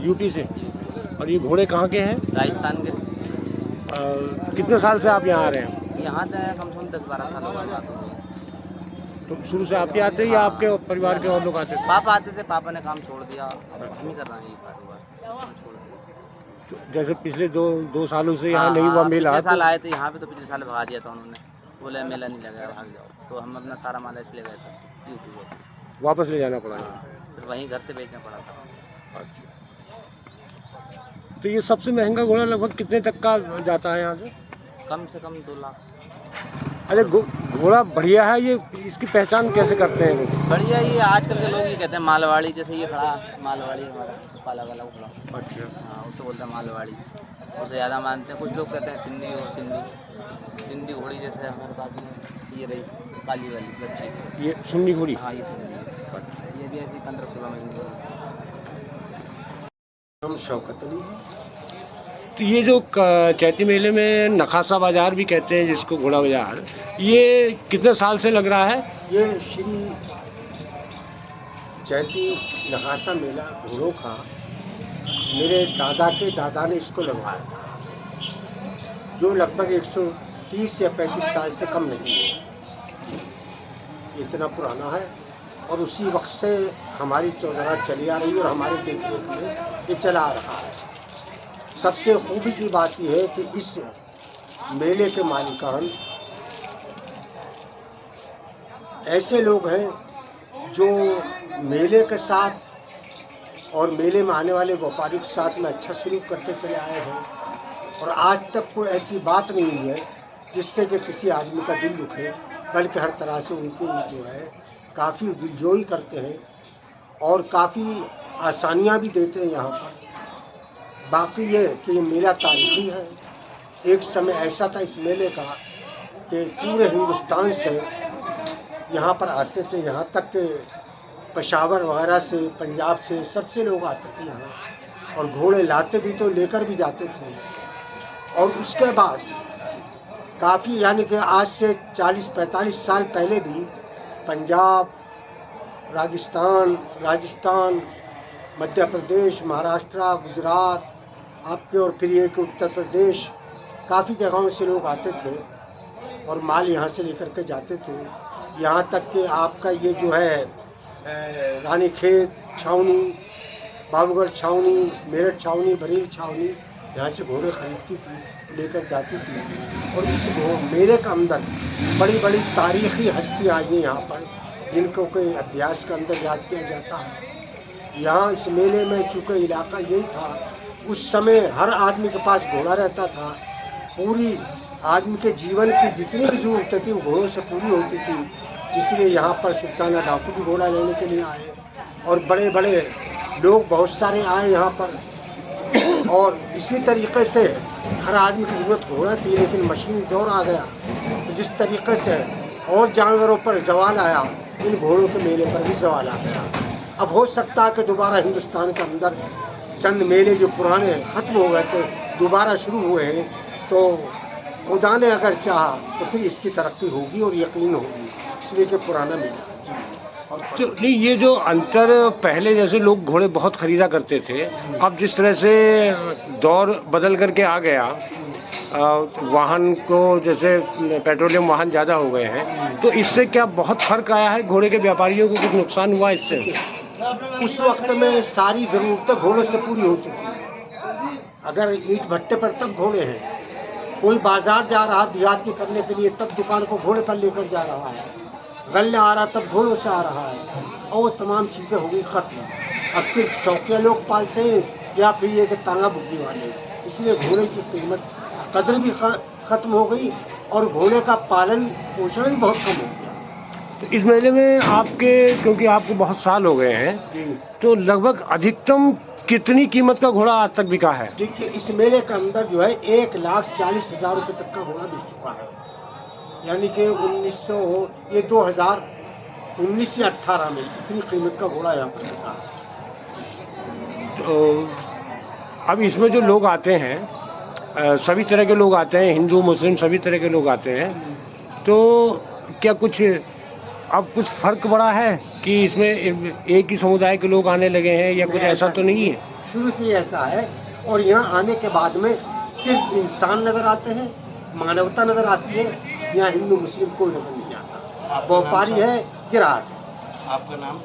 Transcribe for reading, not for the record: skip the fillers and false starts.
UP से। और ये घोड़े कहाँ के हैं? राजस्थान के। कितने साल से आप यहाँ आ रहे हैं? यहाँ से कम से कम 10-12 साल हो गए। तो शुरू से आप ही आते हैं या आपके परिवार के और लोग आते थे? पापा आते थे, पापा ने काम छोड़ दिया, हम ही कर रहे हैं ये कारोबार, छोड़ दिया। तो जैसे पिछले दो सालों से यहाँ नहीं हुआ मेला, पिछले साल आए थे यहाँ पे, तो पिछले साल भगा दिया था उन्होंने, बोले मेला नहीं लगा, भाग जाओ। तो हम अपना सारा माल इसलिए गए थे यूपी को, वापस ले जाना पड़ा। फिर वहीं घर से बेचना पड़ा था। अच्छा, तो ये सबसे महंगा घोड़ा लगभग कितने तक का जाता है यहाँ से? कम से कम 2 लाख। अरे घोड़ा बढ़िया है, ये इसकी पहचान कैसे करते हैं लोग? बढ़िया, ये आजकल के लोग ये कहते हैं मालवाड़ी, जैसे ये खड़ा मालवाड़ी हमारा काला वाला घोड़ा। अच्छा, हाँ, उसे बोलते हैं मालवाड़ी, उसे ज़्यादा मानते हैं। कुछ लोग कहते हैं सिंधी हो, सिंधी घोड़ी, जैसे हमारे पास में ये रही काली वाली बच्ची, ये सुन्नी घोड़ी। हाँ, ये सिंधी है। ये भी ऐसी 15-16 महीने। हम शौकत अली है। तो ये जो चैती मेले में नखासा बाजार भी कहते हैं जिसको, घोड़ा बाजार, ये कितने साल से लग रहा है? ये श्री चैती नखासा मेला घोड़ों का मेरे दादा के दादा ने इसको लगवाया था, जो लगभग 130 या 35 साल से कम नहीं है, इतना पुराना है। और उसी वक्त से हमारी चौधरा चली आ रही है और हमारे देख रेख में ये चला आ रहा है। सबसे खूबी की बात यह है कि इस मेले के मालिकान ऐसे लोग हैं जो मेले के साथ और मेले में आने वाले व्यापारी के साथ में अच्छा सलूक करते चले आए हैं, और आज तक कोई ऐसी बात नहीं हुई है जिससे कि किसी आदमी का दिल दुखे, बल्कि हर तरह से उनकी जो है काफ़ी दिलजोई करते हैं और काफ़ी आसानियाँ भी देते हैं यहाँ पर। बाकी ये कि ये मेला तारीखी है। एक समय ऐसा था इस मेले का कि पूरे हिंदुस्तान से यहाँ पर आते थे, यहाँ तक कि पेशावर वगैरह से, पंजाब से, सबसे लोग आते थे यहाँ, और घोड़े लाते भी तो लेकर भी जाते थे। और उसके बाद काफ़ी, यानी कि आज से 40-45 साल पहले भी पंजाब, राजस्थान, मध्य प्रदेश, महाराष्ट्र, गुजरात आपके, और फिर ये कि उत्तर प्रदेश, काफ़ी जगहों से लोग आते थे और माल यहाँ से लेकर के जाते थे। यहाँ तक कि आपका ये जो है रानीखेत छावनी, बाबूगढ़ छावनी, मेरठ छावनी, बरेली छावनी, यहाँ से घोड़े खरीदती थी, लेकर जाती थी। और इस मेले के अंदर बड़ी बड़ी तारीख़ी हस्तियाँ आई हैं यहाँ पर, जिनको कोई अभ्यास के अंदर याद किया जाता है। यहाँ इस मेले में चूँकि इलाका यही था, उस समय हर आदमी के पास घोड़ा रहता था। पूरी आदमी के जीवन की जितनी भी ज़रूरतें थी वो घोड़ों से पूरी होती थी। इसलिए यहाँ पर सुल्ताना डाकू भी घोड़ा लेने के लिए आए और बड़े बड़े लोग बहुत सारे आए यहाँ पर। और इसी तरीके से हर आदमी की ज़रूरत घोड़ा थी, लेकिन मशीनी दौर आ गया तो जिस तरीके से और जानवरों पर जवाल आया, इन घोड़ों के मेले पर भी जवाल आ गया। अब हो सकता है कि दोबारा हिंदुस्तान के अंदर चंद मेले जो पुराने ख़त्म हो गए थे दोबारा शुरू हुए हैं, तो खुदा ने अगर चाहा तो फिर इसकी तरक्की होगी और यकीन होगी, इसलिए कि पुराना मेला। तो नहीं, ये जो अंतर पहले जैसे लोग घोड़े बहुत खरीदा करते थे, अब जिस तरह से दौर बदल करके आ गया, वाहन को जैसे पेट्रोलियम वाहन ज़्यादा हो गए हैं, तो इससे क्या बहुत फर्क आया है? घोड़े के व्यापारियों को कुछ नुकसान हुआ इससे? उस वक्त में सारी ज़रूरतें घोड़ों से पूरी होती थी। अगर ईंट भट्टे पर तब घोड़े हैं, कोई बाजार जा रहा देहात की करने के लिए तब दुकान को घोड़े पर लेकर जा रहा है, गल्ला आ रहा तब घोड़ों से आ रहा है, और वो तमाम चीज़ें हो गई ख़त्म। अब सिर्फ शौकिया लोग पालते हैं या फिर ये कि तांगा बुद्धि वाले, इसलिए घोड़े की कीमत कदर भी ख़त्म हो गई और घोड़े का पालन पोषण भी बहुत कम हो गया। तो इस मेले में आपके, क्योंकि आपको बहुत साल हो गए हैं, तो लगभग अधिकतम कितनी कीमत का घोड़ा आज तक बिका है? देखिए, इस मेले के अंदर जो है 1,40,000 रुपये तक का घोड़ा बिक चुका है, यानी कि 2019 या 18 में इतनी कीमत का घोड़ा यहाँ पर बिका है। तो अब इसमें जो लोग आते हैं, सभी तरह के लोग आते हैं, हिंदू मुस्लिम सभी तरह के लोग आते हैं, तो क्या कुछ अब कुछ फ़र्क पड़ा है कि इसमें एक ही समुदाय के लोग आने लगे हैं, या कुछ ऐसा तो नहीं है? शुरू से ऐसा है, और यहाँ आने के बाद में सिर्फ इंसान नज़र आते हैं, मानवता नज़र आती है, यहाँ हिंदू मुस्लिम कोई नज़र नहीं आता। व्यापारी है, ग्राहक है। आपका नाम?